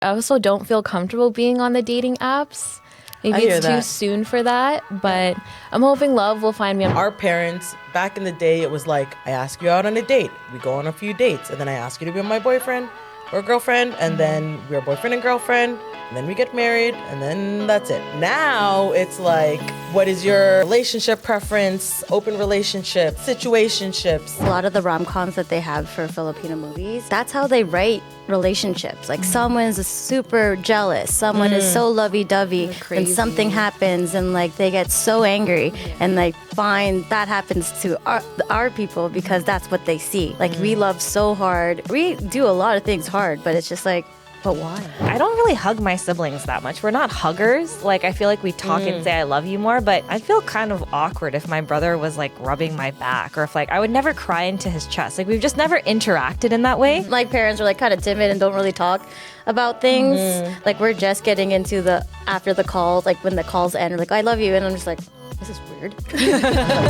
I also don't feel comfortable being on the dating apps. Maybe it's too soon for that, but I'm hoping love will find me. Our parents, back in the day, it was like, I ask you out on a date. We go on a few dates, and then I ask you to be my boyfriend or girlfriend, and then we're boyfriend and girlfriend, and then we get married, and then that's it. Now it's like, what is your relationship preference, open relationship, situationships? A lot of the rom-coms that they have for Filipino movies, that's how they write relationships. Like someone's super jealous, someone is so lovey-dovey, and something happens and like they get so angry and they find that happens to our people because that's what they see. Like we love so hard. We do a lot of things hard, but it's just like, but why? I don't really hug my siblings that much. We're not huggers. Like, I feel like we talk and say I love you more, but I'd feel kind of awkward if my brother was like rubbing my back, or if like I would never cry into his chest. Like, we've just never interacted in that way. My parents are like kind of timid and don't really talk about things. Like, we're just getting into the after the calls, like when the calls end, we're like, I love you. And I'm just like, this is weird. Yeah.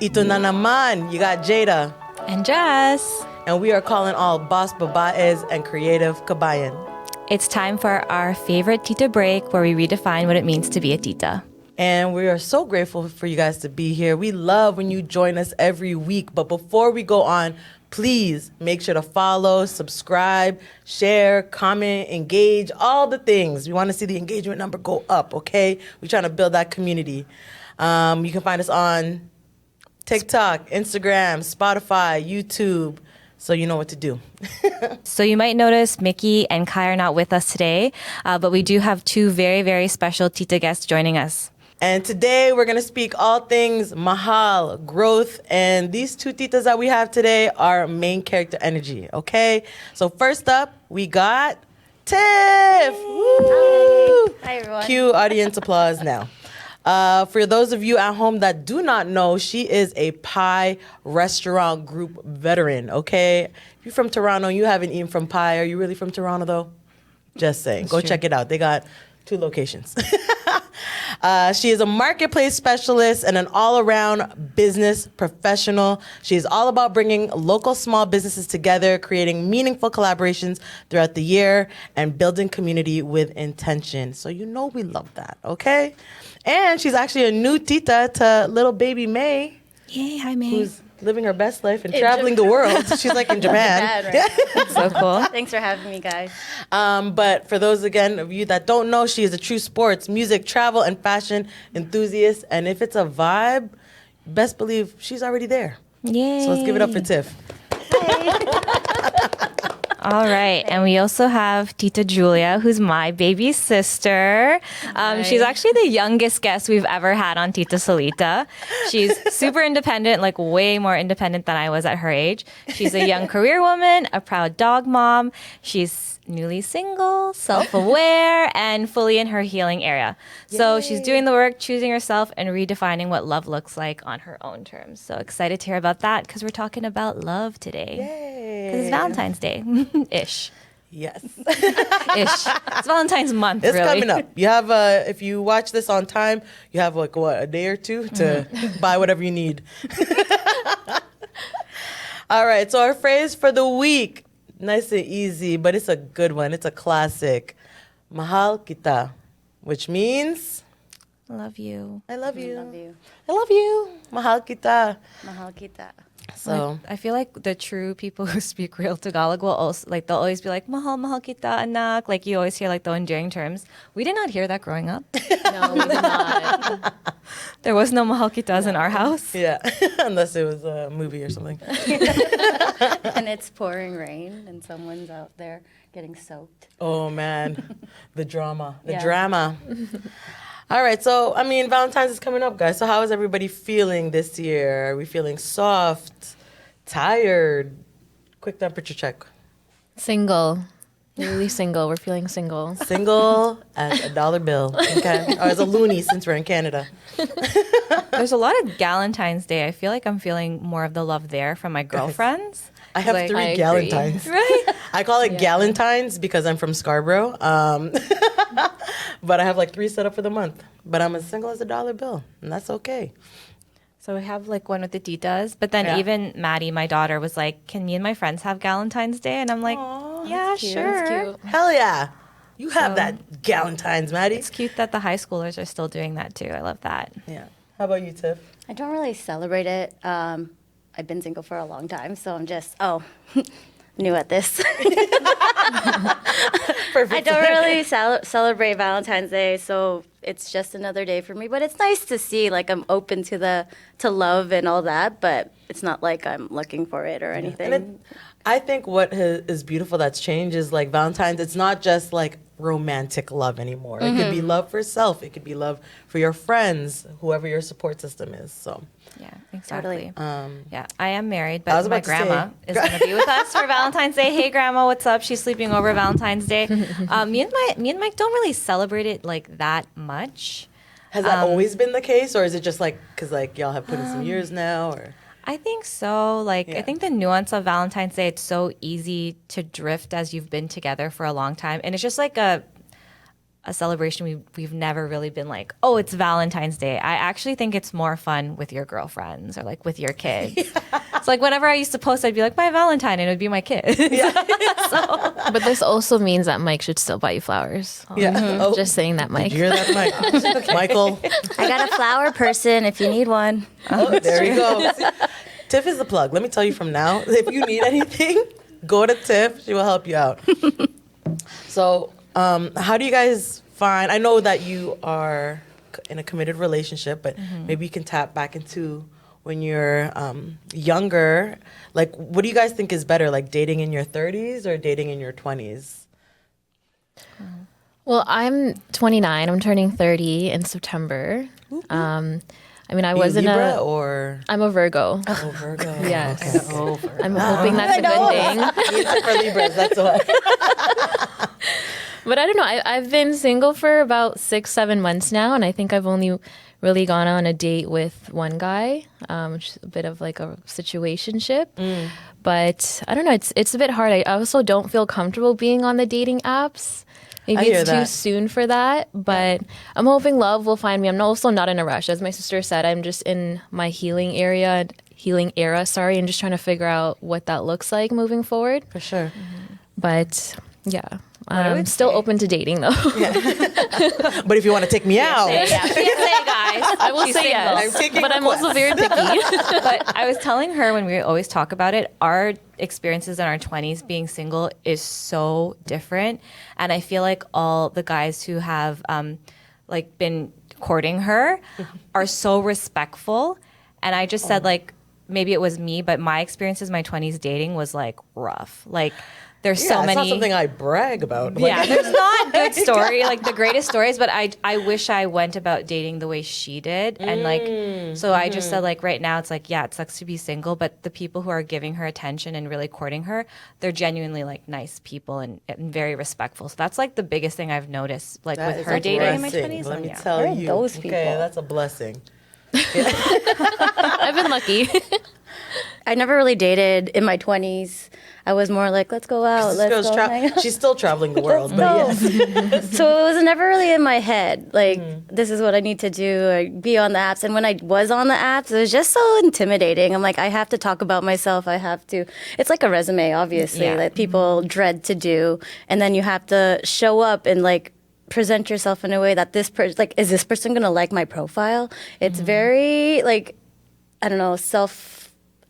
Ito na naman, you got Jada and Jess, and we are calling all boss babaes and creative kabayan. It's time for our favorite Tita break, where we redefine what it means to be a Tita. And we are so grateful for you guys to be here. We love when you join us every week. But before we go on, please make sure to follow, subscribe, share, comment, engage, all the things. We want to see the engagement number go up, okay? We're trying to build that community. You can find us on TikTok, Instagram, Spotify, YouTube, so you know what to do. So you might notice Mickey and Kai are not with us today, but we do have two very, very special Tita guests joining us. And today we're going to speak all things mahal, growth, and these two titas that we have today are main character energy, okay? So first up, we got Tiff! Woo! Hi, everyone. Cue audience applause now. For those of you at home that do not know, she is a pie restaurant group veteran, okay? If you're from Toronto, you haven't eaten from pie. Are you really from Toronto, though? Just saying. Go check it out. They got 2 locations. She is a marketplace specialist and an all-around business professional. She is all about bringing local small businesses together, creating meaningful collaborations throughout the year, and building community with intention. So you know we love that, okay? And she's actually a new tita to little baby May. Yay, hi May. Who's living her best life and traveling the world. She's like in Japan. That's so cool. Thanks for having me, guys. But for those, again, of you that don't know, she is a true sports, music, travel, and fashion enthusiast. And if it's a vibe, best believe she's already there. Yay. So let's give it up for Tiff. All right. And we also have Tita Julia, who's my baby sister. She's actually the youngest guest we've ever had on Tita SALITA. She's super independent, like way more independent than I was at her age. She's a young career woman, a proud dog mom. She's newly single, self-aware, and fully in her healing area. So she's doing the work, choosing herself, and redefining what love looks like on her own terms. So excited to hear about that because we're talking about love today. Because it's Valentine's Day. Ish. Yes. Ish. It's Valentine's month, It's really. coming up. You have, if you watch this on time, you have like, what, a day or two to buy whatever you need. All right, so our phrase for the week, nice and easy, but it's a good one. It's a classic. Mahal kita, which means I love you. I love you. I love you. I love you. Mahal kita. Mahal kita. So I feel like the true people who speak real Tagalog will also, like, they'll always be like, mahal, mahal kita, anak. Like, you always hear, like, the endearing terms. We did not hear that growing up. No, we did not. There was no mahal kitas in our house. yeah, unless it was a movie or something. And it's pouring rain and someone's out there getting soaked. Oh man, the drama, Yeah. drama. All right, so I mean, Valentine's is coming up, guys. So how is everybody feeling this year? Are we feeling soft, tired? Quick temperature check. Single. Really single. We're feeling single. Single as a dollar bill, okay? Or as a loonie since we're in Canada. There's a lot of Galentine's Day. I feel like I'm feeling more of the love there from my girlfriends. I have Like, 3 I agree. Galentines. Right? I call it Galentines because I'm from Scarborough. But I have like 3 set up for the month. But I'm as single as a dollar bill, and that's okay. So we have like one with the titas, but then even Maddie, my daughter, was like, "Can me and my friends have Galentine's Day?" And I'm like, "Yeah, sure." Hell yeah. You have that Galentine's, Maddie. It's cute that the high schoolers are still doing that too. I love that. Yeah. How about you, Tiff? I don't really celebrate it. I've been single for a long time, so I'm just, new at this. I don't really celebrate Valentine's Day, so it's just another day for me. But it's nice to see, like, I'm open to love and all that, but it's not like I'm looking for it or anything. And I think what is beautiful that's changed is like Valentine's, it's not just like romantic love anymore. It could be love for self. It could be love for your friends, whoever your support system is. So yeah, exactly. Totally. Yeah, I am married, but my grandma is going to be with us for Valentine's Day. Hey, grandma, what's up? She's sleeping over Valentine's Day. Me and Mike don't really celebrate it like that much. Has that always been the case, or is it just like because like y'all have put in some years now, or? I think so. Like, I think the nuance of Valentine's Day, it's so easy to drift as you've been together for a long time. And it's just like a celebration we've never really been like, oh, it's Valentine's Day. I actually think it's more fun with your girlfriends or like with your kids. It's like whenever I used to post, I'd be like, my Valentine, and it would be my kid. But this also means that Mike should still buy you flowers. Yeah. Just saying that, Mike. Did you hear that, Mike? Michael. I got a flower person if you need one. Oh, there you go. Tiff is the plug. Let me tell you from now, if you need anything, go to Tiff. She will help you out. So, how do you guys find, I know that you are in a committed relationship, but maybe you can tap back into when you're younger. Like, what do you guys think is better, like dating in your 30s or dating in your 20s? Well, I'm 29. I'm turning 30 in September. I mean, I was in Libra a... or? I'm a Virgo. Oh, Virgo. Yes. Okay. I'm hoping that's a good thing. For Libras, that's why. But I don't know. I've been single for about 6-7 months now, and I think I've only really gone on a date with one guy, which is a bit of like a situationship. But I don't know. It's a bit hard. I also don't feel comfortable being on the dating apps. Maybe it's too soon for that, but I'm hoping love will find me. I'm also not in a rush. As my sister said, I'm just in my healing era, and just trying to figure out what that looks like moving forward. For sure. But yeah, I'm still open to dating though. But if you want to take me out. PSA, guys. I will say yes, but I'm also very picky. But I was telling her when we always talk about it, our experiences in our 20s being single is so different. And I feel like all the guys who have like been courting her are so respectful. And I just said like, maybe it was me, but my experiences in my 20s dating was like rough. Like there's so many. It's not something I brag about. Yeah, there's not good story, like the greatest stories, but I wish I went about dating the way she did. And like, so I just said like right now it's like, yeah, it sucks to be single, but the people who are giving her attention and really courting her, they're genuinely like nice people and very respectful. So that's like the biggest thing I've noticed like with her dating in my 20s. Let me tell you. Those people. Okay, that's a blessing. I've been lucky. I never really dated in my 20s. I was more like, let's go out, let's go hang out. She's still traveling the world, but yes. So it was never really in my head, like, this is what I need to do, or be on the apps. And when I was on the apps, it was just so intimidating. I'm like, I have to talk about myself. I have to. It's like a resume, obviously, that people dread to do. And then you have to show up and, like, present yourself in a way that this person, like, is this person going to like my profile? It's very, like, I don't know,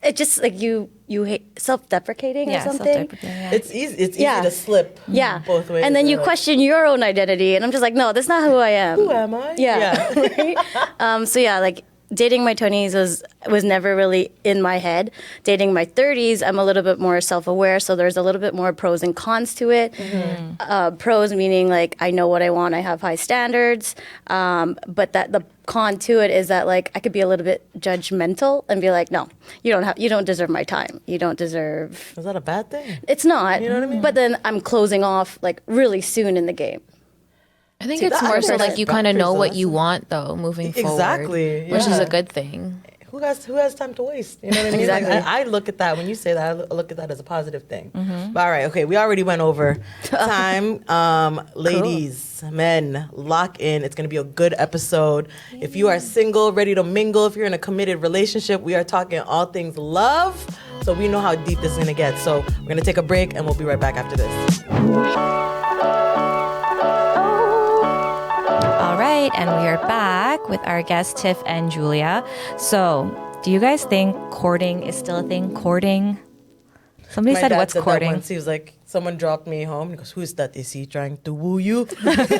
it just like you hate self-deprecating or something. Self-deprecating, yeah. It's easy to slip both ways. And then you question your own identity, and I'm just like, no, that's not who I am. Who am I? Yeah. Right? So yeah, like dating my 20s was never really in my head. Dating my 30s, I'm a little bit more self-aware, so there's a little bit more pros and cons to it. Pros meaning like I know what I want, I have high standards, but that the con to it is that like I could be a little bit judgmental and be like, no, you don't deserve my time. You don't deserve. Is that a bad thing? It's not. You know what I mean? But then I'm closing off like really soon in the game. I think it's more so like you kind of know what you want though moving forward. Exactly. Which is a good thing. who has time to waste? You know what I mean? Exactly. Like, I look at that, when you say that, I look at that as a positive thing. But all right, okay, we already went over time. Ladies, men, lock in. It's going to be a good episode. If you are single, ready to mingle, if you're in a committed relationship, we are talking all things love. So we know how deep this is going to get. So we're going to take a break and we'll be right back after this. All right, and we are back with our guests, Tiff and Julia. So, do you guys think courting is still a thing? Courting? Somebody My said, dad what's said that courting? once. He was like, someone dropped me home. He goes, who's that? Is he trying to woo you? Like,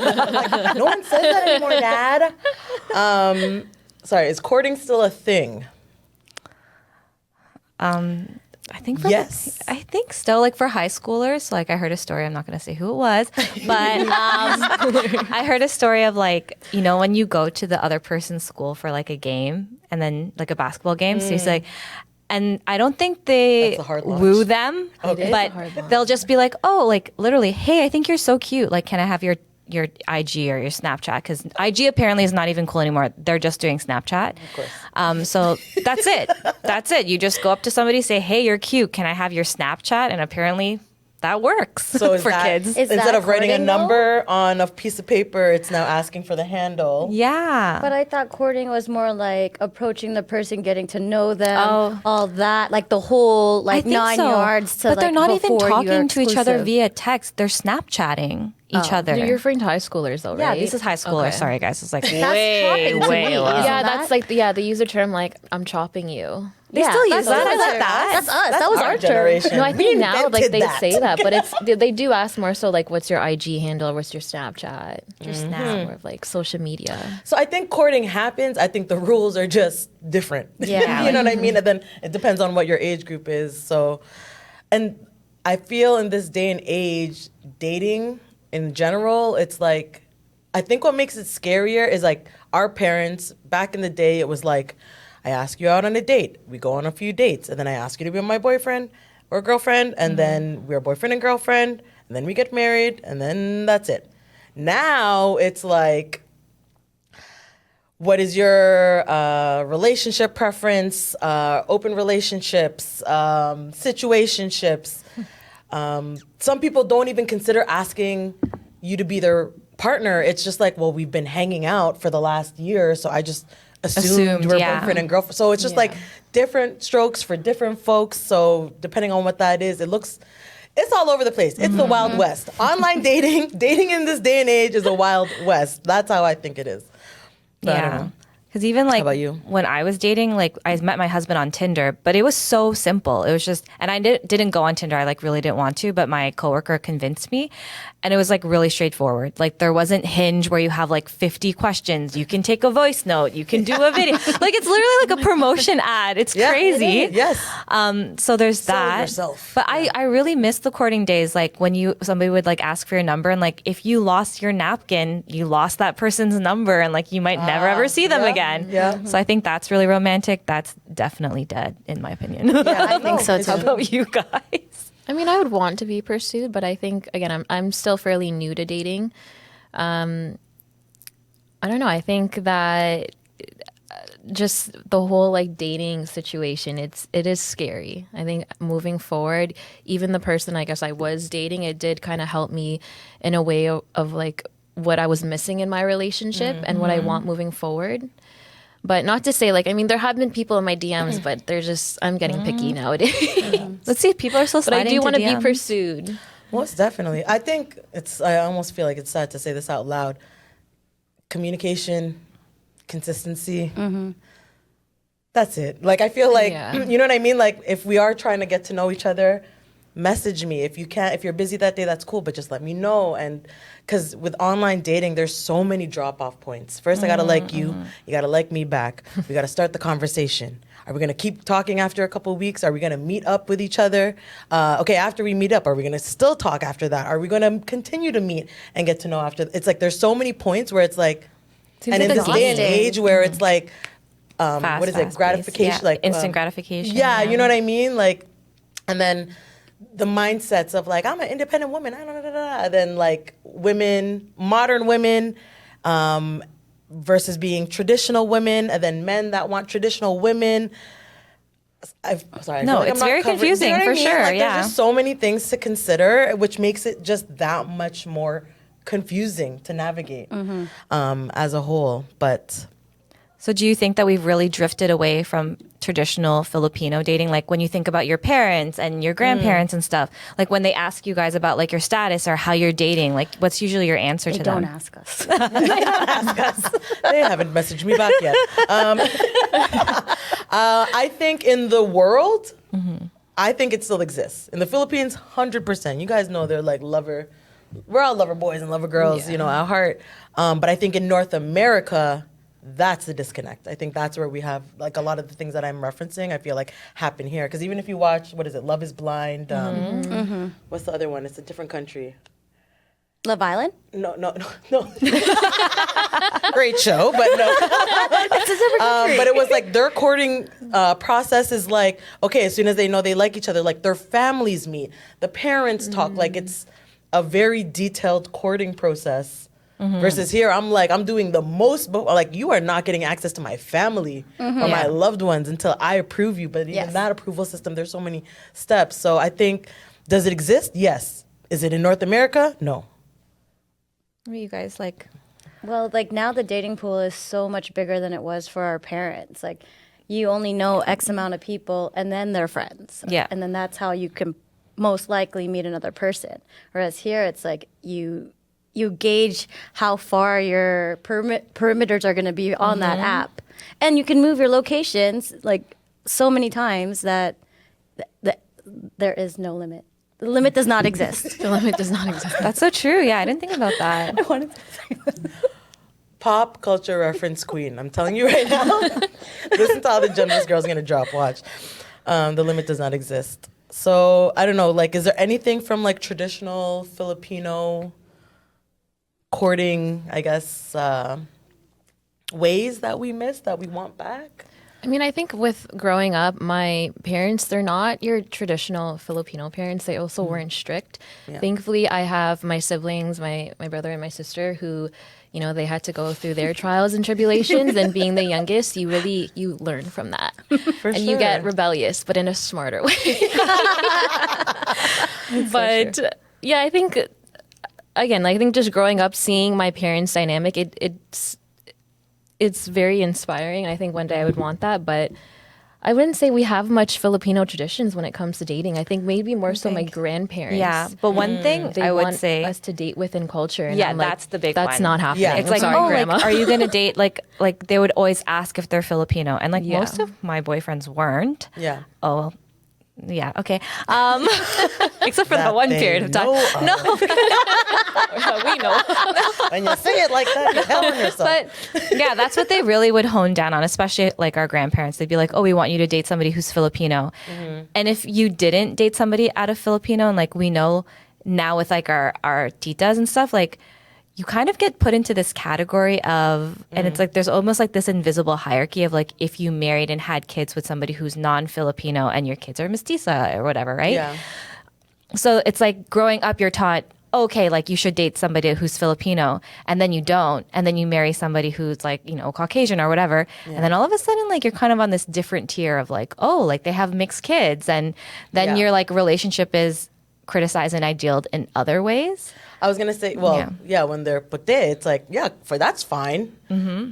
no one says that anymore, Dad. Sorry, is courting still a thing? I think for Yes. I think still, like for high schoolers, like I heard a story, I'm not going to say who it was, but I heard a story of like, you know, when you go to the other person's school for like a game and then like a basketball game, so he's like, and I don't think they That's a hard launch. woo them, It is a but hard launch. they'll just be like, oh, like literally, hey, I think you're so cute. Like, can I have your IG or your Snapchat? Because IG apparently is not even cool anymore. They're just doing Snapchat. Of course. So that's it. That's it. You just go up to somebody, say, hey, you're cute. Can I have your Snapchat? And apparently that works So is for that, kids. Is instead that of writing a courting, though? number on a piece of paper, it's now asking for the handle. Yeah. But I thought courting was more like approaching the person, getting to know them, Oh. all that, like the whole I like think 9 so. yards to But like they're not even before you're talking to each other exclusive. via text. They're Snapchatting each other. You're referring to high schoolers, though, right? Yeah, this is high schoolers. Okay. Sorry, guys. It's like That's way, chopping to way me. low. Isn't Yeah, that? that's like they use the term like I'm chopping you. They still use that's that. us. I like that. That's us. That was our our generation. term. No, I We think now like invented they that. say that, but they do ask more so like what's your IG handle, what's your Snapchat, your Snap, more of like social media. So I think courting happens. I think the rules are just different. Yeah. You know what I mean? And then it depends on what your age group is. So, and I feel in this day and age, dating in general, it's like, I think what makes it scarier is like our parents, back in the day, it was like, I ask you out on a date. We go on a few dates. And then I ask you to be my boyfriend or girlfriend. And then we're boyfriend and girlfriend. And then we get married. And then that's it. Now it's like, what is your relationship preference, open relationships, situationships? Some people don't even consider asking you to be their partner. It's just like, well, we've been hanging out for the last year, so I just assumed we're yeah. boyfriend and girlfriend. So it's just like different strokes for different folks. So depending on what that is, it's all over the place. It's the Wild West. Online dating in this day and age is a Wild West. That's how I think it is. But I don't know. Because even like about you? when I was dating, like I met my husband on Tinder, but it was so simple. It was just, and I didn't go on Tinder. I like really didn't want to, but my coworker convinced me, and it was like really straightforward. Like there wasn't Hinge where you have like 50 questions. You can take a voice note. You can do a video. Like it's literally like a promotion ad. It's Yeah, crazy. it is. Yes. So there's Sell that. yourself. But I really miss the courting days. Like when somebody would like ask for your number, and like if you lost your napkin, you lost that person's number, and like you might never ever see them yeah, again. yeah. So I think that's really romantic. That's definitely dead, in my opinion. I think so How too. about you guys? I mean, I would want to be pursued, but I think again, I'm still fairly new to dating. I don't know. I think that just the whole like dating situation, it is scary. I think moving forward, even the person I guess I was dating, it did kind of help me in a way of like what I was missing in my relationship and what I want moving forward. But not to say like, I mean, there have been people in my DMs, but they're just, I'm getting picky nowadays. Let's see if people are still But I sliding do want to be DMs. pursued. Most definitely. I think I almost feel like it's sad to say this out loud. Communication, consistency. That's it. Like, I feel like, Yeah. you know what I mean? Like, if we are trying to get to know each other, message me. If you can't, if you're busy that day, that's cool, but just let me know. And because with online dating, there's so many drop-off points. First, I got to like you. You got to like me back. We got to start the conversation. Are we going to keep talking after a couple of weeks? Are we going to meet up with each other? Okay, after we meet up, are we going to still talk after that? Are we going to continue to meet and get to know after? It's like there's so many points where it's like, Seems and like in this day and exhausting. age where it's like, Fast, what is it? fast-paced. Gratification, Yeah, like instant gratification. Yeah, you know what I mean? Like, and then the mindsets of like, I'm an independent woman. Then like women, modern women, versus being traditional women, and then men that want traditional women. Sorry. No, like it's very confusing, for sure. Like, yeah. There's just so many things to consider, which makes it just that much more confusing to navigate as a whole. But So do you think that we've really drifted away from traditional Filipino dating? Like when you think about your parents and your grandparents and stuff, like when they ask you guys about like your status or how you're dating, like what's usually your answer to Don't them? ask us. they haven't messaged me back yet. I think in the world, I think it still exists. In the Philippines, 100%. You guys know they're like lover. We're all lover boys and lover girls, you know, at heart. But I think in North America, that's the disconnect. I think that's where we have like a lot of the things that I'm referencing, I feel like happen here. Because even if you watch, what is it, Love is Blind? What's the other one? It's a different country. Love Island? No. Great show, but no. It's a different country. But it was like their courting process is like, okay, as soon as they know they like each other, like their families meet, the parents talk, like it's a very detailed courting process. Versus here, I'm like, I'm doing the most, but like you are not getting access to my family or my loved ones until I approve you. But even that approval system, there's so many steps. So I think, does it exist? Yes. Is it in North America? No. What are you guys like? Well, like now the dating pool is so much bigger than it was for our parents. Like you only know X amount of people and then they're friends. Yeah. And then that's how you can most likely meet another person. Whereas here it's like you gauge how far your perimeters are going to be on that app. And you can move your locations like so many times that there is no limit. The limit does not exist. The limit does not exist. That's so true. Yeah, I didn't think about that. Pop culture reference queen. I'm telling you right now. Listen to how the Genesis girl's going to drop. Watch. The limit does not exist. So, I don't know, like, is there anything from like traditional Filipino courting, I guess, ways that we miss that we want back? I mean, I think with growing up, my parents, they're not your traditional Filipino parents. They also weren't strict. Yeah. Thankfully, I have my siblings, my brother and my sister who, you know, they had to go through their trials and tribulations. And being the youngest, you learn from that. For and you get rebellious, but in a smarter way. But yeah, I think, again, I think just growing up, seeing my parents' dynamic, it's very inspiring. I think one day I would want that, but I wouldn't say we have much Filipino traditions when it comes to dating. I think maybe more so my grandparents. Yeah, but one thing They I would want say, us to date within culture. And Yeah, I'm like, that's the big That's one. not happening. Yeah. it's I'm like, sorry, oh, grandma. like, are you gonna date like they would always ask if they're Filipino, and like Yeah. most of my boyfriends weren't. Yeah. Oh, yeah, okay. Except for That that one they period of time. know of. No, we know. When you say it like that, you're telling yourself. but yeah, that's what they really would hone down on, especially like our grandparents. They'd be like, oh, we want you to date somebody who's Filipino. And if you didn't date somebody out of Filipino, and like we know now with like our titas and stuff, like you kind of get put into this category of, and it's like there's almost like this invisible hierarchy of like if you married and had kids with somebody who's non-Filipino and your kids are mestiza or whatever, right? Yeah. So it's like growing up, you're taught, okay, like you should date somebody who's Filipino, and then you don't, and then you marry somebody who's like, you know, Caucasian or whatever. And then all of a sudden, like you're kind of on this different tier of like, oh, like they have mixed kids. And then your like relationship is criticized and idealed in other ways. I was going to say, well, yeah, when they're pute, it's like, yeah, that's fine. Mm-hmm.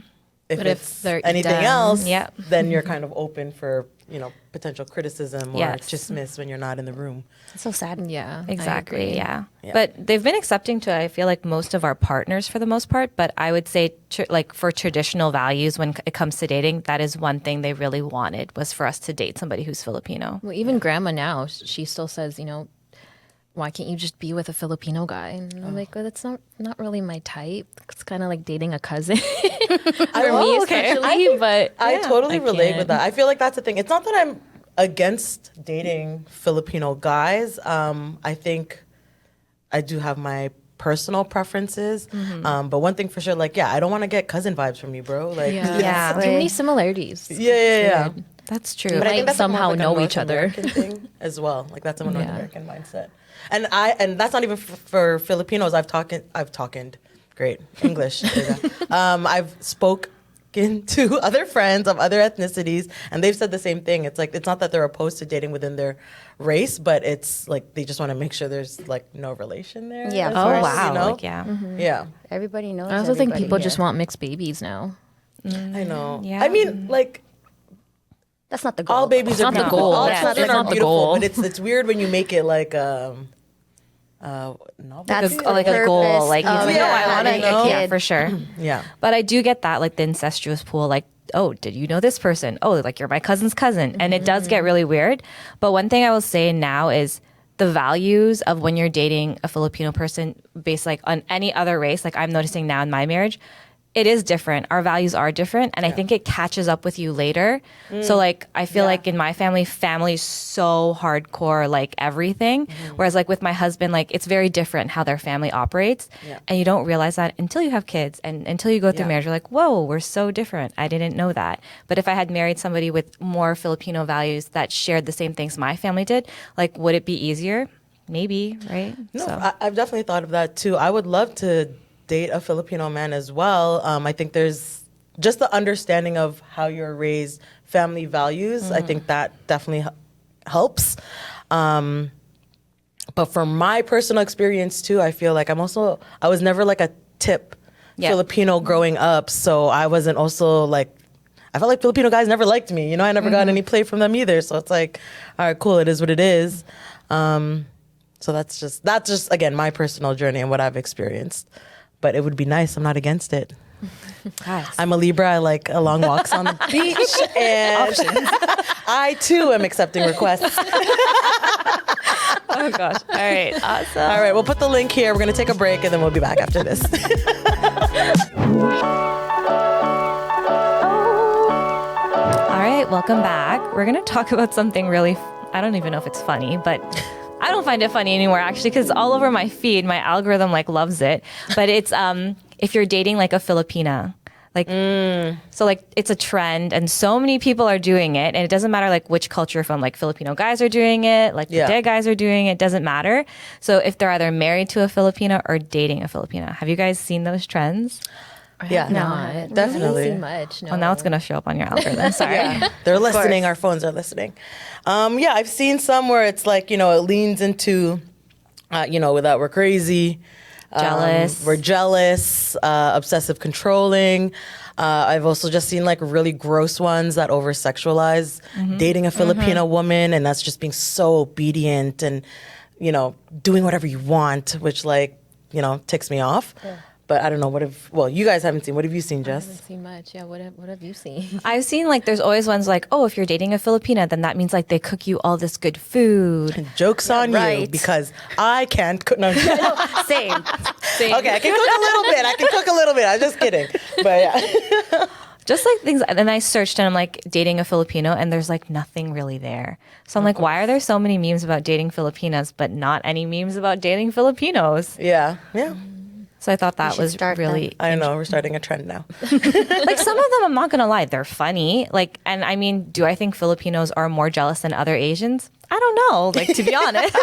If But if it's they're anything itam, else, yeah. then you're kind of open for, you know, potential criticism or Yes. dismiss when you're not in the room. It's so sad. Yeah, I Exactly. agree. Yeah. Yeah. But they've been accepting to, I feel like, most of our partners for the most part. But I would say, like, for traditional values, when it comes to dating, that is one thing they really wanted, was for us to date somebody who's Filipino. Well, even grandma now, she still says, you know, why can't you just be with a Filipino guy? And I'm like, well, that's not really my type. It's kind of like dating a cousin for me, especially. But I totally I relate can't. with that. I feel like that's the thing. It's not that I'm against dating Filipino guys. I think I do have my personal preferences. But one thing for sure, like, yeah, I don't want to get cousin vibes from you, bro. Like, yeah, too many similarities. yeah. That's true. But I Like, think that's somehow more of like a know North each other. American thing as well. Like that's a North Yeah. American mindset. And that's not even for Filipinos. I've talked Great. English. I've spoken to other friends of other ethnicities, and they've said the same thing. It's like, it's not that they're opposed to dating within their race, but it's like they just want to make sure there's like no relation there. Yeah, of Oh, course. wow. You know? Like, yeah. Yeah. Everybody knows. I also think everybody people here. just want mixed babies now. I know. Yeah. I mean, like, That's not the goal. all babies It's are not the beautiful. goal. All Yeah, children it's are not the beautiful, goal. but it's weird when you make it like That's Like a goal, like, of no, I want having a to, kid. yeah, for sure. yeah. But I do get that, like the incestuous pool, like, oh, did you know this person? Oh, like you're my cousin's cousin. And it does get really weird. But one thing I will say now is the values of when you're dating a Filipino person based like on any other race, like I'm noticing now in my marriage, it is different. Our values are different. And I think it catches up with you later. So like, I feel like in my family's so hardcore, like everything. Whereas like with my husband, like it's very different how their family operates. Yeah. And you don't realize that until you have kids and until you go through Yeah. marriage. You're like, whoa, we're so different. I didn't know that. But if I had married somebody with more Filipino values that shared the same things my family did, like, would it be easier? Maybe, right? No, So. I've definitely thought of that too. I would love to date a Filipino man as well. I think there's just the understanding of how you're raised, family values. I think that definitely helps. But from my personal experience too, I feel like I was never like a tip Yeah. Filipino growing up. So I wasn't also like, I felt like Filipino guys never liked me. You know, I never got any play from them either. So it's like, all right, cool. It is what it is. So that's just again, my personal journey and what I've experienced. But it would be nice. I'm not against it. Guys. I'm a Libra. I like long walks on the beach, and I too am accepting requests. Oh gosh. All right. Awesome. All right, we'll put the link here. We're gonna take a break, and then we'll be back after this. All right, welcome back. We're going to talk about something really, I don't even know if it's funny, but I don't find it funny anymore actually because all over my feed, my algorithm like loves it. But it's if you're dating like a Filipina, like so like it's a trend and so many people are doing it and it doesn't matter like which culture you're from, like Filipino guys are doing it, like Yeah. dead guys are doing it, doesn't matter. So if they're either married to a Filipina or dating a Filipina, have you guys seen those trends? Yeah, Not definitely. really much. No. Well, now it's going to show up on your algorithm. Sorry. Yeah, they're listening. Our phones are listening. Yeah, I've seen some where it's like, you know, it leans into, you know, that we're crazy. Jealous. We're jealous, obsessive controlling. I've also just seen like really gross ones that over sexualize dating a Filipino woman, and that's just being so obedient and, you know, doing whatever you want, which like, you know, ticks me off. Yeah. But I don't know, you guys haven't seen. What have you seen, I haven't Jess? seen much. Yeah, what have you seen? I've seen like there's always ones like, oh, if you're dating a Filipina, then that means like they cook you all this good food. Joke's on you, right. because I can't cook. No, Same. okay, I can cook a little bit. I'm just kidding. But yeah. Just like things. And then I searched and I'm like dating a Filipino and there's like nothing really there. So I'm like, why are there so many memes about dating Filipinas, but not any memes about dating Filipinos? Yeah. So I thought that should was start really I know, we're starting a trend now. like some of them, I'm not gonna lie, they're funny. Like, and I mean, do I think Filipinos are more jealous than other Asians? I don't know, like to be honest.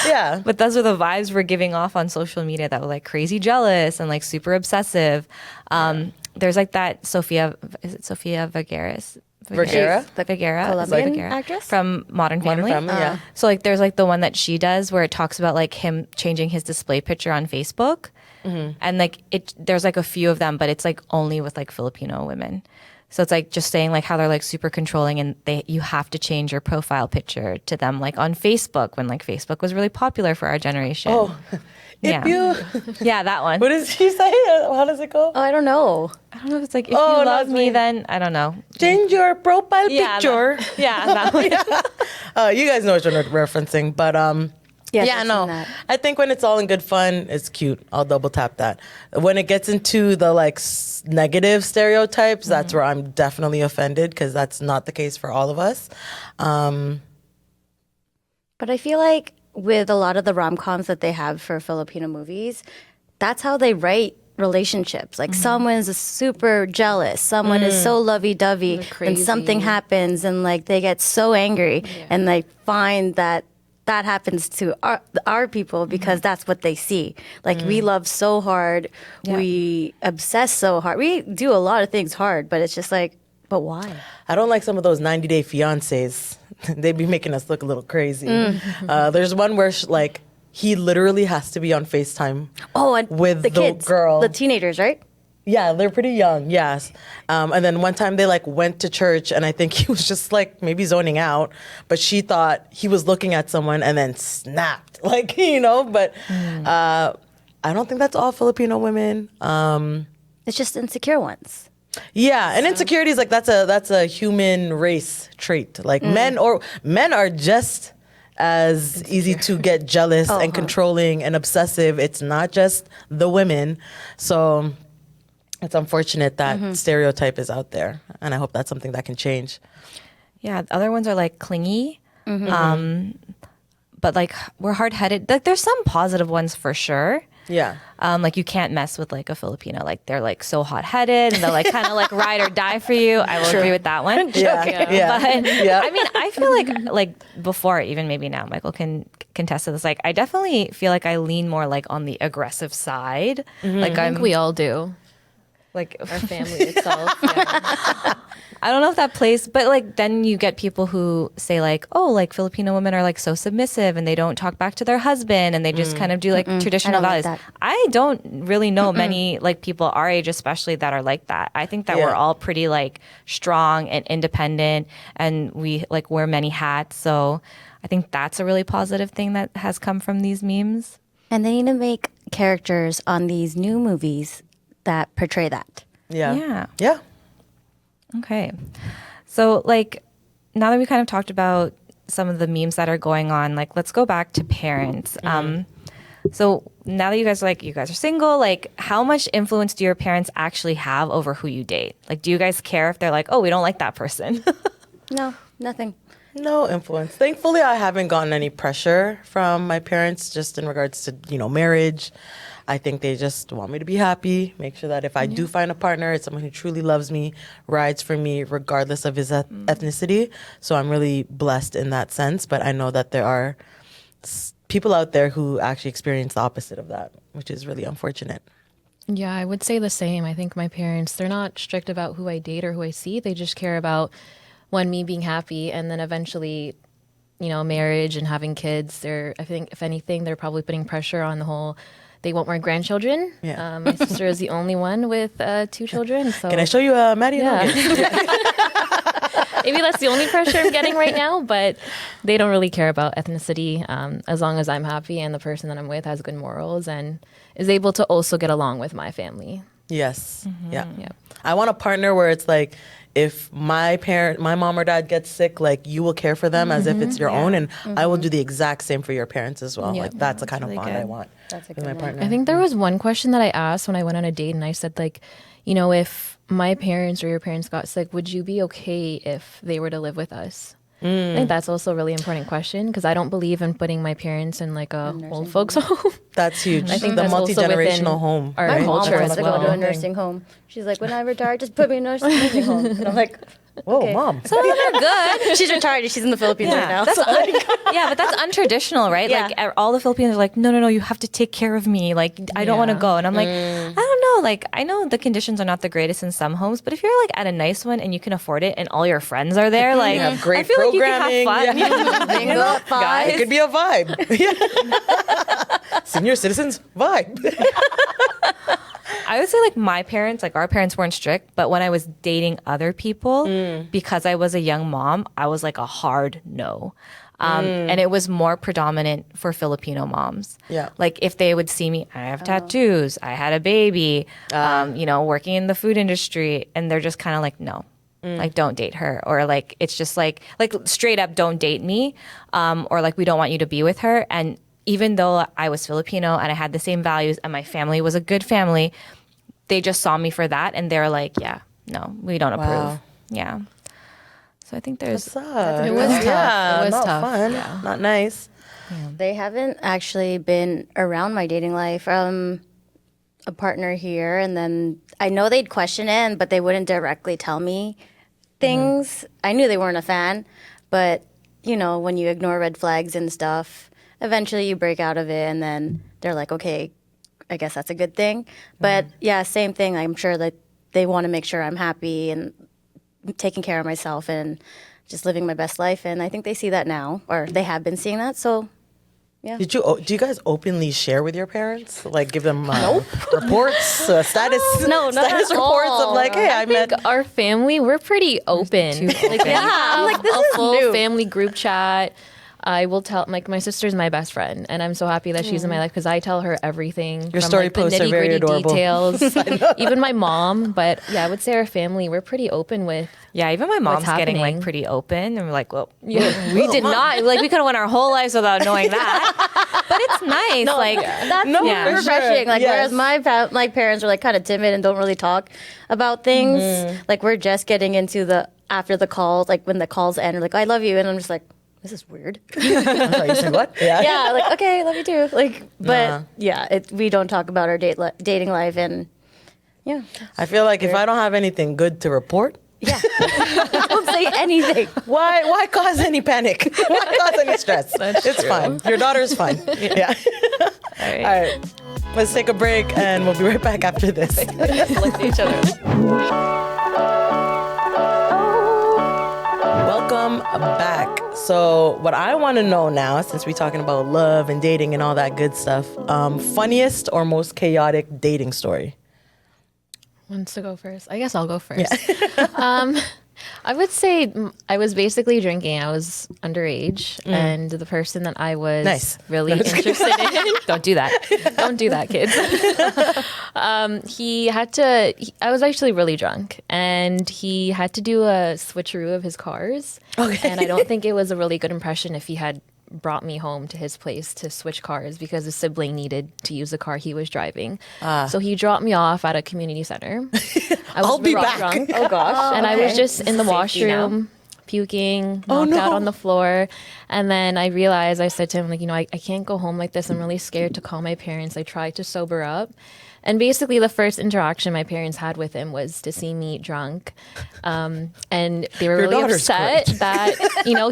Yeah. But those are the vibes we're giving off on social media that were like crazy jealous and like super obsessive. There's like that Sofia Vergara? The Vergara? Colombian Vergara actress? From Modern Family. yeah. So like there's like the one that she does where it talks about like him changing his display picture on Facebook. And like there's like a few of them, but it's like only with like Filipino women. So it's like just saying like how they're like super controlling and you have to change your profile picture to them like on Facebook when like Facebook was really popular for our generation. Oh, Yeah. if you. Yeah, that one. What does she say? How does it go? Oh, I don't know. I don't know if it's like if Oh, you no, love it's me like- then I don't know. Change your profile Yeah, picture. Yeah, that one. You guys know what you're referencing, but Yes, yeah, I've no. seen that. I think when it's all in good fun, it's cute. I'll double tap that. When it gets into the like negative stereotypes, that's where I'm definitely offended because that's not the case for all of us. But I feel like with a lot of the rom-coms that they have for Filipino movies, that's how they write relationships. Like someone's super jealous, someone is so lovey-dovey, and crazy. something happens and like they get so angry and they find that that happens to our people because that's what they see. Like we love so hard, we obsess so hard, we do a lot of things hard, but it's just like, but why? I don't like some of those 90-day fiancés. They be making us look a little crazy. There's one where like he literally has to be on FaceTime. Oh, and with the kids, girl, the teenagers, right? Yeah, they're pretty young. Yes, and then one time they like went to church, and I think he was just like maybe zoning out, but she thought he was looking at someone and then snapped, like But I don't think that's all Filipino women. It's just insecure ones. Yeah, and insecurity is like that's a human race trait. Like men are just as easy to get jealous and controlling and obsessive. It's not just the women. So it's unfortunate that stereotype is out there, and I hope that's something that can change. Yeah, other ones are like clingy, but like we're hard-headed. Like there's some positive ones for sure. Yeah. Like you can't mess with like a Filipino. Like they're like so hot-headed and they'll like kind of like ride or die for you. I will agree with that one. Yeah. But I mean, I feel like before, even maybe now, Michael can contest to this. Like I definitely feel like I lean more like on the aggressive side. Like I think we all do. Like Our family itself. Yeah. I don't know if that plays, but like then you get people who say like, oh, like Filipino women are like so submissive and they don't talk back to their husband and they just kind of do like traditional values. Like I don't really know many like people our age especially that are like that. I think that we're all pretty like strong and independent and we like wear many hats. So I think that's a really positive thing that has come from these memes. And they need to make characters on these new movies that portray that. Yeah. Okay. So, like, now that we kind of talked about some of the memes that are going on, like, let's go back to parents. So now that you guys are single, like, how much influence do your parents actually have over who you date? Like, do you guys care if they're like, oh, we don't like that person? No, nothing. No influence. Thankfully, I haven't gotten any pressure from my parents just in regards to, marriage. I think they just want me to be happy, make sure that if I do find a partner, it's someone who truly loves me, rides for me, regardless of his ethnicity. So I'm really blessed in that sense. But I know that there are people out there who actually experience the opposite of that, which is really unfortunate. Yeah, I would say the same. I think my parents, they're not strict about who I date or who I see. They just care about, one, me being happy, and then eventually, marriage and having kids. I think, if anything, they're probably putting pressure on the whole. They want more grandchildren. Yeah. My sister is the only one with 2 children. So Can I show you Maddie? Yeah. Maybe that's the only pressure I'm getting right now, but they don't really care about ethnicity as long as I'm happy and the person that I'm with has good morals and is able to also get along with my family. Yes. Yeah. Yeah. I want a partner where it's like, if my mom or dad gets sick, like you will care for them as if it's your own, and I will do the exact same for your parents as well. Yeah. Like that's the kind of really bond good. I want That's a with good my one. partner. I think there was one question that I asked when I went on a date, and I said, like, if my parents or your parents got sick, would you be okay if they were to live with us? I think that's also a really important question because I don't believe in putting my parents in like a old folks home. That's huge. I think the that's also multi-generational within home. our My mom culture wants as to go to a well. nursing home. She's like, when I retire, just put me in a nursing home. And I'm like, Whoa, okay. mom. Some of them are good. She's retired. She's in the Philippines right now. That's but that's untraditional, right? Yeah. Like all the Filipinos are like, no, you have to take care of me. Like I don't want to go, and I'm like, I don't know. Like I know the conditions are not the greatest in some homes, but if you're like at a nice one and you can afford it, and all your friends are there, like You have great I feel programming. like you can have fun. Bingo at 5. It could be a vibe. Yeah. Senior citizens vibe. I would say like my parents, like our parents weren't strict, but when I was dating other people, because I was a young mom, I was like a hard no. And it was more predominant for Filipino moms. Yeah. Like if they would see me, I have tattoos, I had a baby, working in the food industry, and they're just kind of like, no. Like don't date her, or like it's just like straight up don't date me, or like we don't want you to be with her. And even though I was Filipino and I had the same values and my family was a good family, they just saw me for that and they're like, yeah, no, we don't approve. Yeah. So I think there's It was tough. Yeah, It was not tough. fun. Yeah. Not nice. They haven't actually been around my dating life. A partner here, and then I know they'd question it, but they wouldn't directly tell me things. I knew they weren't a fan, but you know, when you ignore red flags and stuff, eventually you break out of it, and then they're like, okay, I guess that's a good thing. But yeah, same thing. I'm sure that they want to make sure I'm happy and taking care of myself and just living my best life. And I think they see that now, or they have been seeing that. So yeah. Do you guys openly share with your parents? Like give them reports, status No, not status at reports all. of like, hey, I met. Our family, we're pretty open. Like, Yeah, I'm like, this a is full new. family group chat. I will tell, like, my sister's my best friend, and I'm so happy that she's in my life because I tell her everything. Your story like, the posts are very nitty-gritty adorable. details. Even my mom, but yeah, I would say our family, we're pretty open with. Yeah, even my mom's getting happening. like pretty open, and we're like, well, we did not like we could have went our whole lives without knowing that. But it's nice, That's No, Yeah. for refreshing. sure. Like Yes. whereas my parents are like kind of timid and don't really talk about things. Like we're just getting into the after the calls, like when the calls end, we're like, I love you, and I'm just like, this is weird. I'm sorry, you said what? Yeah. Yeah, like okay, love you too. Like, but Nah. yeah, we don't talk about our dating life, and yeah, I feel like if I don't have anything good to report, don't say anything. why cause any panic? Why cause any stress? It's fine. Your daughter's fine. Yeah. All right. All right. Let's take a break and we'll be right back after this. Look at each other. Welcome back. So, what I want to know now, since we're talking about love and dating and all that good stuff, funniest or most chaotic dating story? Wants to go first? I guess I'll go first. I would say I was basically drinking. I was underage, and the person that I was Nice. really interested in. Don't do that. Don't do that, kids. He had to. I was actually really drunk, and he had to do a switcheroo of his cars. Okay. And I don't think it was a really good impression if he had brought me home to his place to switch cars because a sibling needed to use the car he was driving. So he dropped me off at a community center. I was I'll be rock back. drunk. Oh gosh, And I was just in the Safety now. washroom puking, knocked out on the floor. And then I realized, I said to him, like, I can't go home like this. I'm really scared to call my parents. I tried to sober up. And basically the first interaction my parents had with him was to see me drunk. And they were really daughter's upset that,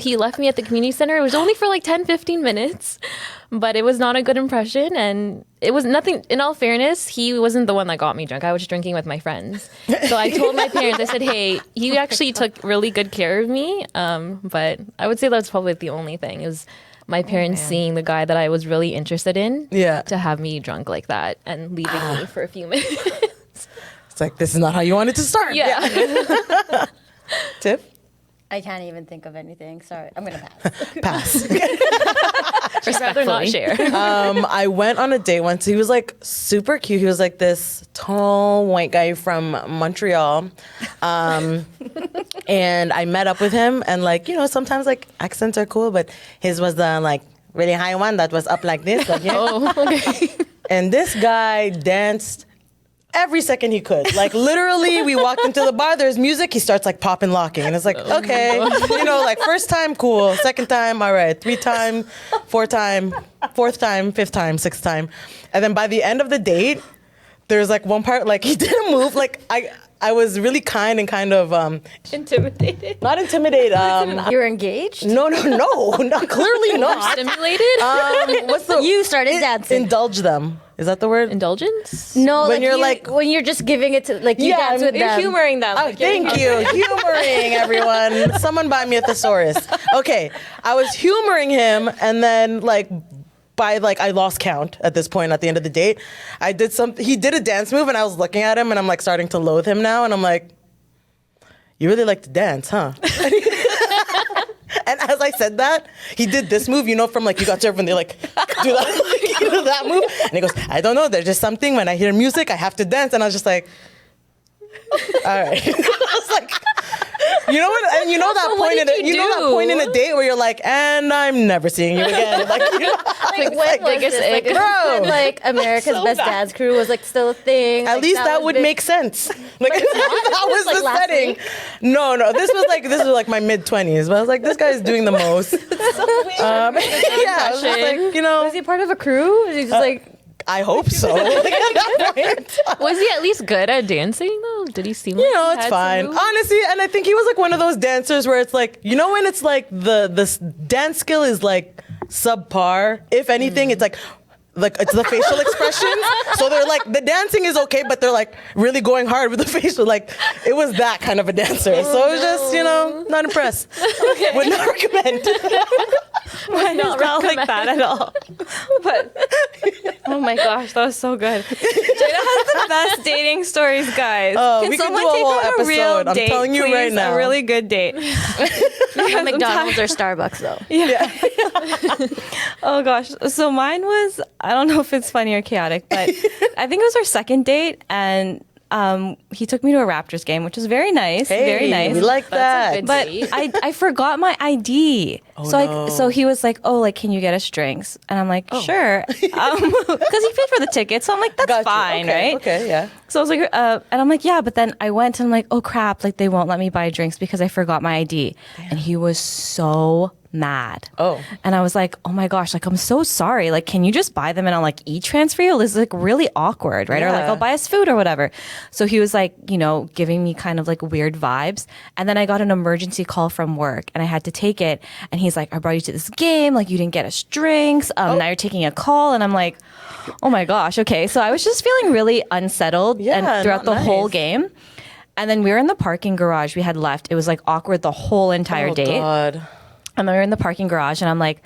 he left me at the community center. It was only for like 10, 15 minutes, but it was not a good impression. And it was nothing, in all fairness, he wasn't the one that got me drunk. I was drinking with my friends. So I told my parents, I said, hey, he actually took really good care of me. But I would say that's probably the only thing. It was my parents seeing the guy that I was really interested in to have me drunk like that and leaving me for a few minutes. It's like, this is not how you wanted to start. Yeah. Tiff? I can't even think of anything. Sorry, I'm gonna pass. Pass. I'd rather not share. I went on a date once. He was like super cute. He was like this tall white guy from Montreal. And I met up with him, and like, sometimes like accents are cool, but his was the like really high one that was up like this. Like, Okay. And this guy danced every second he could. Like literally, we walked into the bar, there's music, he starts like popping, locking. And it's like, okay, like first time, cool. Second time, all right. 3 time, 4 time, 4th time, 5th time, 6th time. And then by the end of the date, there's like one part, like he didn't move. Like I was really kind and kind of Intimidated. not intimidated. You're engaged? No, clearly not. Stimulated? What's the You started dancing. indulge them? Is that the word? Indulgence? No, When you're like- when you're just giving it to like you Yeah, dance with You're them. humoring them. Oh, thank you. Humoring everyone. Someone buy me a thesaurus. Okay. I was humoring him, and then I lost count at this point at the end of the date. He did a dance move, and I was looking at him, and I'm like starting to loathe him now, and I'm like, you really like to dance, huh? And as I said that, he did this move, from like you got served when they like do that, that move. And he goes, I don't know, there's just something when I hear music, I have to dance. And I was just like, all right. I was like, and that what point did you that do? point in a date where you're like, and I'm never seeing you again. Like, Like, when was biggest this? Like, ick. is this when, like America's So Best bad. Dance Crew was like still a thing. At Like, least that was would big. make sense. Like that was Like the last setting. week? No, this was like my mid-20s. But I was like, this guy's doing the most. Yeah, I was just like, Was he part of a crew? Was he just like? I hope so. Like, at that point. Was he at least good at dancing though? Did he seem like You know, he it's had fine. some moves? Honestly, and I think he was like one of those dancers where it's like, you know, when it's like the dance skill is like subpar. If anything, it's like it's the facial expressions. So they're like, the dancing is okay, but they're like really going hard with the facial. Like, it was that kind of a dancer. So it was just, you know, not impressed. Okay. Would not recommend. Mine is not like that at all. But oh my gosh, that was so good. Jada has the best dating stories, guys. We could do a whole episode. I'm telling you right now. A really good date. McDonald's or Starbucks though. Yeah. Oh gosh. So mine was, I don't know if it's funny or chaotic, but I think it was our second date, and he took me to a Raptors game, which was very nice. Hey, very nice. We like that. But I forgot my ID. So he was like, "Oh, like, can you get us drinks?" And I'm like, "Sure," because he paid for the ticket. So I'm like, "That's fine, okay, right?" Okay, yeah. So I was like, and I'm like, "Yeah," but then I went and I'm like, "Oh crap! Like, they won't let me buy drinks because I forgot my ID." Damn. And he was so mad. Oh. And I was like, "Oh my gosh! Like, I'm so sorry. Like, can you just buy them and I'll like e-transfer you?" This is like really awkward, right? Yeah. Or like, I'll buy us food or whatever. So he was like, you know, giving me kind of like weird vibes. And then I got an emergency call from work and I had to take it. And he's like, "I brought you to this game. Like, you didn't get us drinks. Now you're taking a call." And I'm like, oh my gosh. Okay. So I was just feeling really unsettled and throughout the whole game. And then we were in the parking garage. We had left. It was like awkward the whole entire date. God. And then we were in the parking garage and I'm like,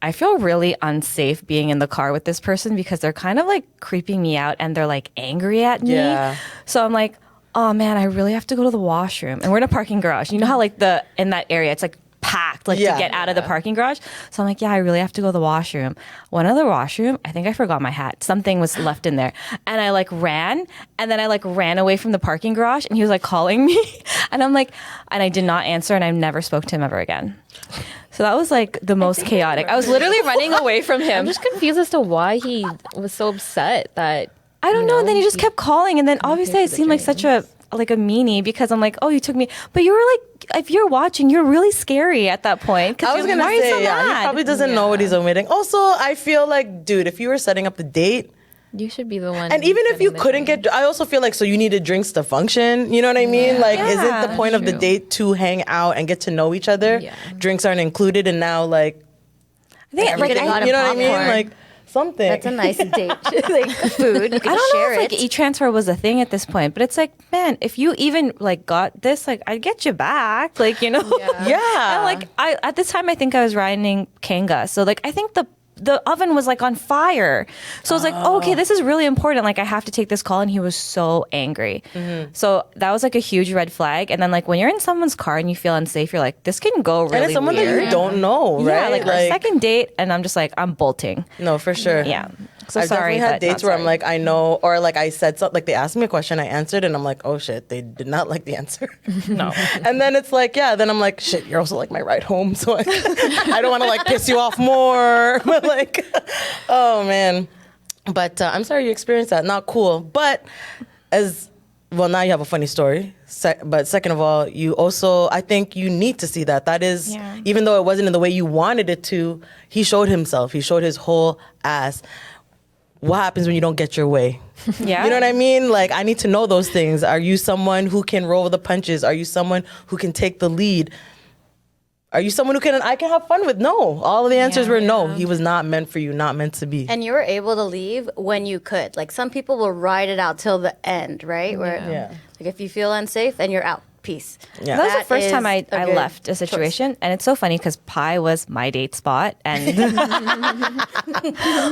I feel really unsafe being in the car with this person because they're kind of like creeping me out and they're like angry at me. Yeah. So I'm like, oh man, I really have to go to the washroom. And we're in a parking garage. You know how like in that area, it's like packed like to get out of the parking garage. So I'm like, yeah, I really have to go to the washroom. Went to the washroom. I think I forgot my hat. Something was left in there. And I like ran and then I like ran away from the parking garage and he was like calling me. And I'm like, and I did not answer and I never spoke to him ever again. So that was like the most chaotic. I was literally running away from him. I'm just confused as to why he was so upset that I don't know. And then he just kept calling. And then obviously I seemed like such a meanie because I'm like, oh, you took me. But you were like, if you're watching, you're really scary at that point. I was going to say, he probably doesn't know what he's omitting. Also, I feel like, dude, if you were setting up the date, you should be the one. And even if you couldn't get, I also feel like, so you needed drinks to function. You know what I mean? Like, isn't the point of the date to hang out and get to know each other? Yeah. Drinks aren't included, and now, like, I think, like, you know what I mean? Like, something. That's a nice date. Like food. You can I don't share know if like e-transfer was a thing at this point, but it's like, man, if you even like got this, like I'd get you back. Like, you know? Yeah. And like at this time I think I was riding Kanga. So like I think the oven was like on fire. So I was like, oh, okay, this is really important. Like I have to take this call. And he was so angry. Mm-hmm. So that was like a huge red flag. And then like when you're in someone's car and you feel unsafe, you're like, this can go really and it's someone weird. that you don't know, right? Yeah, like our second date and I'm just like, I'm bolting. No, for sure. Yeah. So I've sorry. definitely had dates where I'm like, I know, or like I said something, like they asked me a question, I answered, and I'm like, oh shit, they did not like the answer. No. And then it's like, yeah, then I'm like, shit, you're also like my ride home, so I don't want to like piss you off more. But like, oh man. But I'm sorry you experienced that. Not cool. But now you have a funny story. But second of all, you also, I think you need to see that. That is, even though it wasn't in the way you wanted it to, he showed himself. He showed his whole ass. What happens when you don't get your way? Yeah. You know what I mean? Like, I need to know those things. Are you someone who can roll the punches? Are you someone who can take the lead? Are you someone who I can have fun with? No. All of the answers were no. He was not meant for you, not meant to be. And you were able to leave when you could. Like some people will ride it out till the end, right? Where like if you feel unsafe, then you're out. Peace. Yeah. That was the first time I left a situation. Choice. And it's so funny because Pi was my date spot. And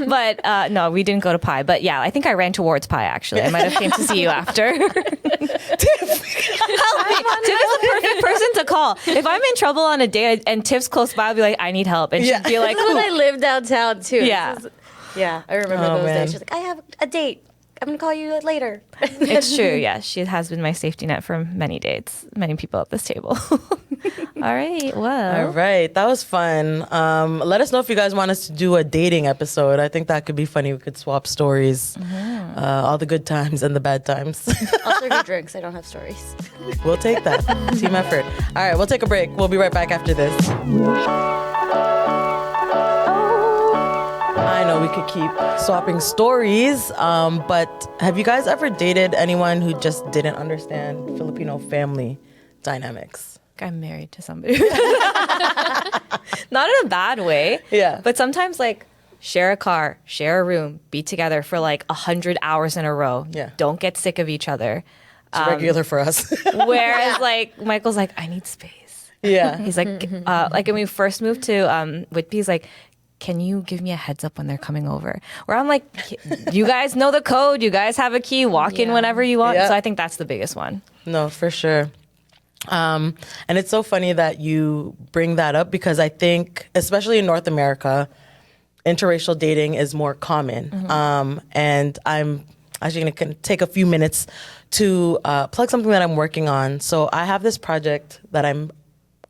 but no, we didn't go to Pi. But yeah, I think I ran towards Pi actually. I might have came to see you after. Tiff, help me. Tiff is the perfect person to call. If I'm in trouble on a date and Tiff's close by, I'll be like, I need help. And she'd be like, when I lived downtown too. Yeah. I remember those days. She's like, I have a date. I'm going to call you later. It's true. Yeah. She has been my safety net for many dates, many people at this table. All right. Well. All right. That was fun. Let us know if you guys want us to do a dating episode. I think that could be funny. We could swap stories, all the good times and the bad times. I'll serve you drinks. I don't have stories. We'll take that. Team effort. All right. We'll take a break. We'll be right back after this. I know we could keep swapping stories. But have you guys ever dated anyone who just didn't understand Filipino family dynamics? I'm married to somebody. Not in a bad way. Yeah. But sometimes like share a car, share a room, be together for like 100 hours in a row. Yeah. Don't get sick of each other. It's regular for us. Whereas like Michael's like, I need space. Yeah. He's like when we first moved to Whitby, he's like, can you give me a heads up when they're coming over? Where I'm like, you guys know the code. You guys have a key. Walk in whenever you want. Yeah. So I think that's the biggest one. No, for sure. And it's so funny that you bring that up because I think, especially in North America, interracial dating is more common. And I'm actually going to take a few minutes to plug something that I'm working on. So I have this project that I'm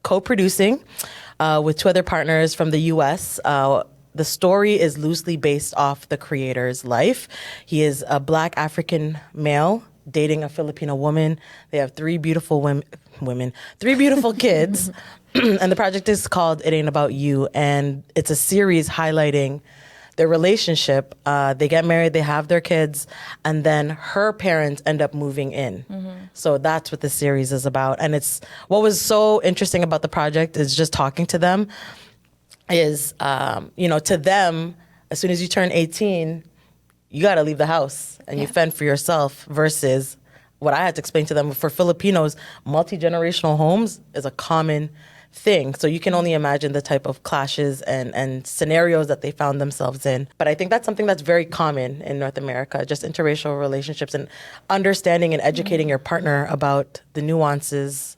co-producing with two other partners from the U.S. The story is loosely based off the creator's life. He is a Black African male dating a Filipino woman. They have three beautiful three beautiful kids. And the project is called It Ain't About You. And it's a series highlighting their relationship. They get married, they have their kids, and then her parents end up moving in. So that's what the series is about. And it's what was so interesting about the project is just talking to them is, to them, as soon as you turn 18, you got to leave the house and you fend for yourself versus what I had to explain to them. For Filipinos, multi-generational homes is a common thing. So you can only imagine the type of clashes and scenarios that they found themselves in. But I think that's something that's very common in North America, just interracial relationships and understanding and educating your partner about the nuances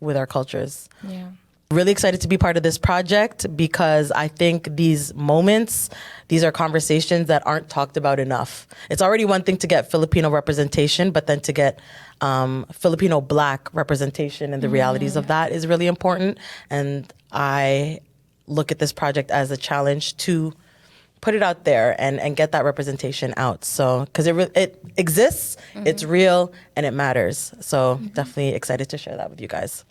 with our cultures. Yeah. Really excited to be part of this project because I think these are conversations that aren't talked about enough. It's already one thing to get Filipino representation, but then to get Filipino Black representation and the realities of that is really important. And I look at this project as a challenge to put it out there and get that representation out. So, because it exists, it's real, and it matters. So definitely excited to share that with you guys.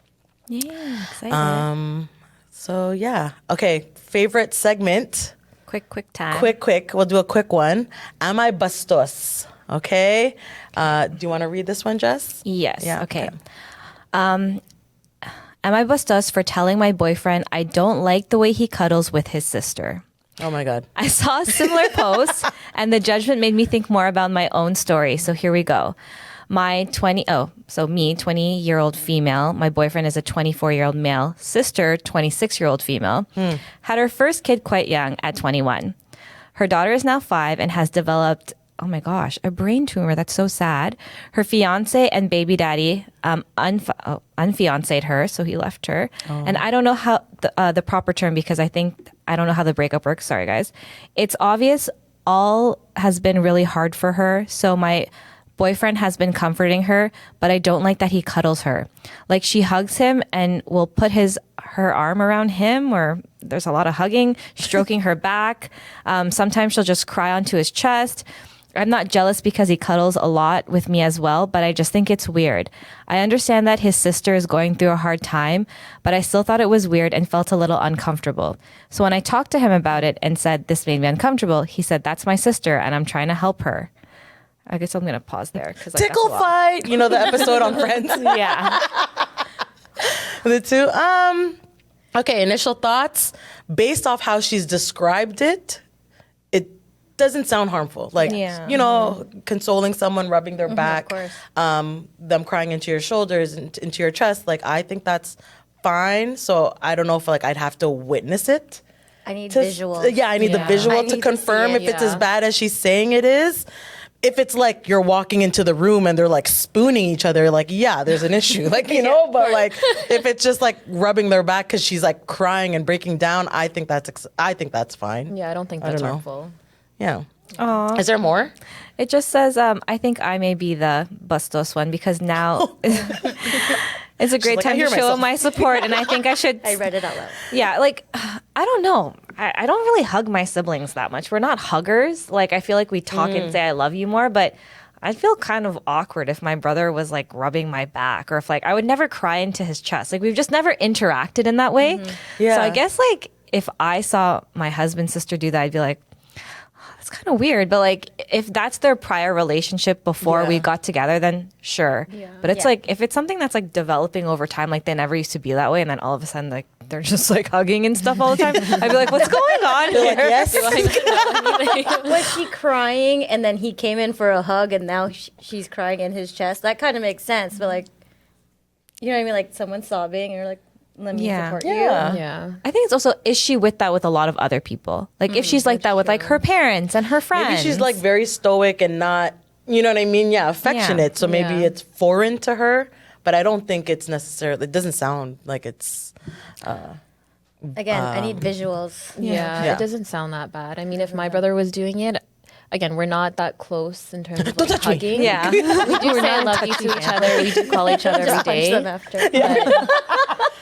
Yeah, excited. So yeah. Okay, favorite segment. Quick time. Quick. We'll do a quick one. Am I bastos? Okay. Do you want to read this one, Jess? Yes. Yeah, Okay. Am I bastos for telling my boyfriend I don't like the way he cuddles with his sister? Oh my God. I saw a similar post and the judgment made me think more about my own story. So here we go. My 20-year-old female, my boyfriend is a 24-year-old male, sister, 26-year-old female, had her first kid quite young at 21. Her daughter is now 5 and has developed, oh my gosh, a brain tumor. That's so sad. Her fiance and baby daddy unfianced her, so he left her. Oh. And I don't know how the proper term because I don't know how the breakup works. Sorry, guys. It's obvious all has been really hard for her. So my boyfriend has been comforting her, but I don't like that he cuddles her. Like she hugs him and will put her arm around him, or there's a lot of hugging, stroking her back. Sometimes she'll just cry onto his chest. I'm not jealous because he cuddles a lot with me as well, but I just think it's weird. I understand that his sister is going through a hard time, but I still thought it was weird and felt a little uncomfortable. So when I talked to him about it and said, this made me uncomfortable, he said, that's my sister and I'm trying to help her. I guess I'm going to pause there. Tickle fight. You know the episode on Friends? Yeah. The two. Okay, initial thoughts. Based off how she's described it, it doesn't sound harmful. Like, consoling someone, rubbing their back, them crying into your shoulders, and into your chest. Like, I think that's fine. So I don't know if I'd have to witness it. I need visual. Yeah, I need the visual to confirm if it's as bad as she's saying it is. If it's like you're walking into the room and they're like spooning each other, like, yeah, there's an issue. Like, but like if it's just like rubbing their back because she's like crying and breaking down, I think that's fine. Yeah, I don't think that's harmful. Yeah. Aww. Is there more? It just says, I think I may be the bastos one because now it's a great time to show my support and I think I should. I read it out loud. Yeah, like, I don't know. I don't really hug my siblings that much. We're not huggers. Like, I feel like we talk and say I love you more, but I'd feel kind of awkward if my brother was like rubbing my back or if like I would never cry into his chest. Like, we've just never interacted in that way. Yeah. So I guess like if I saw my husband's sister do that, I'd be like, It's kind of weird, but like if that's their prior relationship before we got together, then sure. Yeah. But it's like if it's something that's like developing over time, like they never used to be that way, and then all of a sudden like they're just like hugging and stuff all the time, I'd be like, what's going on here? Like, yes. Was she crying and then he came in for a hug and now she's crying in his chest? That kind of makes sense, but like, you know what I mean? Like someone's sobbing and you're like, let me support you. Yeah. I think it's also, is she with that with a lot of other people? Like if she's like that with like her parents and her friends. Maybe she's like very stoic and not, you know what I mean? Yeah, affectionate. So maybe it's foreign to her, but I don't think it's necessarily, it doesn't sound like it's... Again, I need visuals. Yeah, it doesn't sound that bad. I mean, if my brother was doing it, again, we're not that close in terms of like, hugging. Yeah. We do say I love you to each other. We do call each other every day. Punch them after.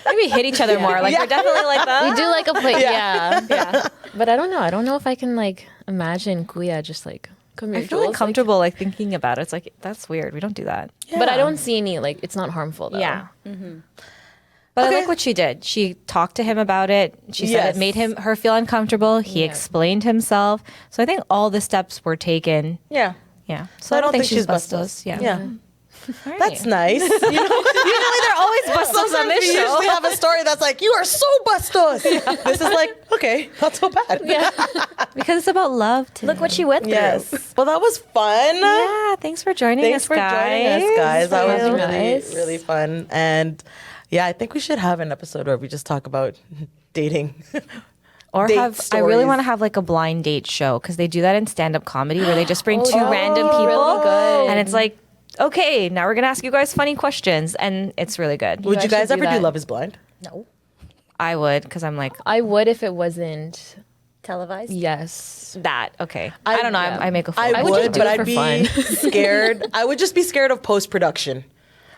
Maybe hit each other more. Like we're definitely like that. We do like a play. Yeah. But I don't know. I don't know if I can like imagine Kuya just like, come here, I feel Jules, like comfortable like thinking about it. It's like, that's weird. We don't do that. Like, but I don't see any, like, it's not harmful though. Yeah. But I like what she did. She talked to him about it. She said it made her feel uncomfortable. He explained himself. So I think all the steps were taken. Yeah. Yeah. So I don't think she's bustos. Yeah. All right. That's nice. Usually they're always bustos on this We show. usually have a story that's like, you are so bustos. This is like, okay, not so bad. Because it's about love too. Look what she went through. Yes. Well, that was fun. Yeah. Thanks for joining us, guys. That was having really, us. really fun. And yeah, I think we should have an episode where we just talk about dating. Or date I really stories. want to have like a blind date show because they do that in stand-up comedy where they just bring two random people. really good. And it's like, okay, now we're going to ask you guys funny questions. And it's really good. Would you guys should do ever do that. Love is Blind? No. I would because I'm like, I would if it wasn't. Televised? Yes. that. Okay. I don't know. I make a fool. I would would, just do but it I'd for be fun. scared. I would just be scared of post-production.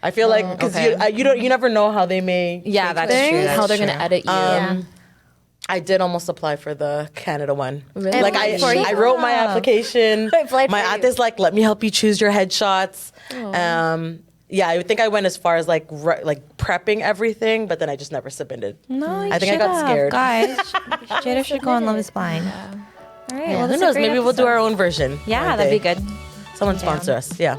I feel like because you never know how they may Yeah, change that's things. true. That's How they're going true. to edit you. I did almost apply for the Canada one. Really? Like I wrote my application. applied My for aunt you. is like, let me help you choose your headshots. Yeah, I think I went as far as like prepping everything, but then I just never submitted. No, I think I got scared. Guys, Jada should go on Love is Blind. All right. Well, Who knows? Maybe we'll do our own version. Yeah, one that'd be day. good. Someone sponsor us. Yeah.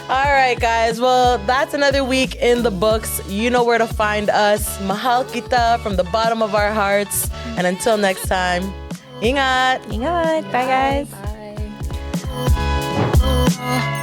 All right, guys. Well, that's another week in the books. You know where to find us. Mahal kita from the bottom of our hearts. And until next time, ingat. Ingat. Bye, guys. Bye.